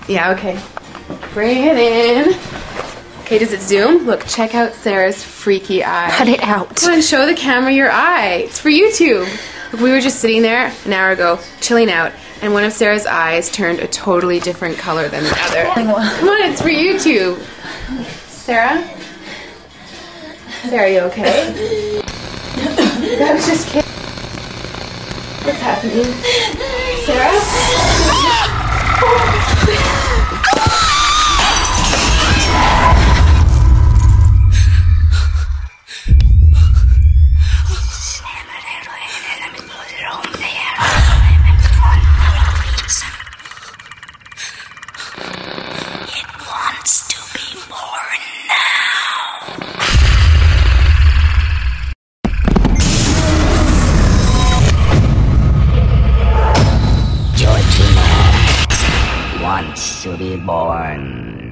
Yeah, okay. Bring it in. Okay, does it zoom? Look, check out Sarah's freaky eye. Cut it out. Come on, show the camera your eye. It's for YouTube. Look, we were just sitting there an hour ago, chilling out, and one of Sarah's eyes turned a totally different color than the other. Come on, it's for YouTube. Sarah? Sarah, are you okay? That was just kidding. What's happening? Sarah? Wants to be born.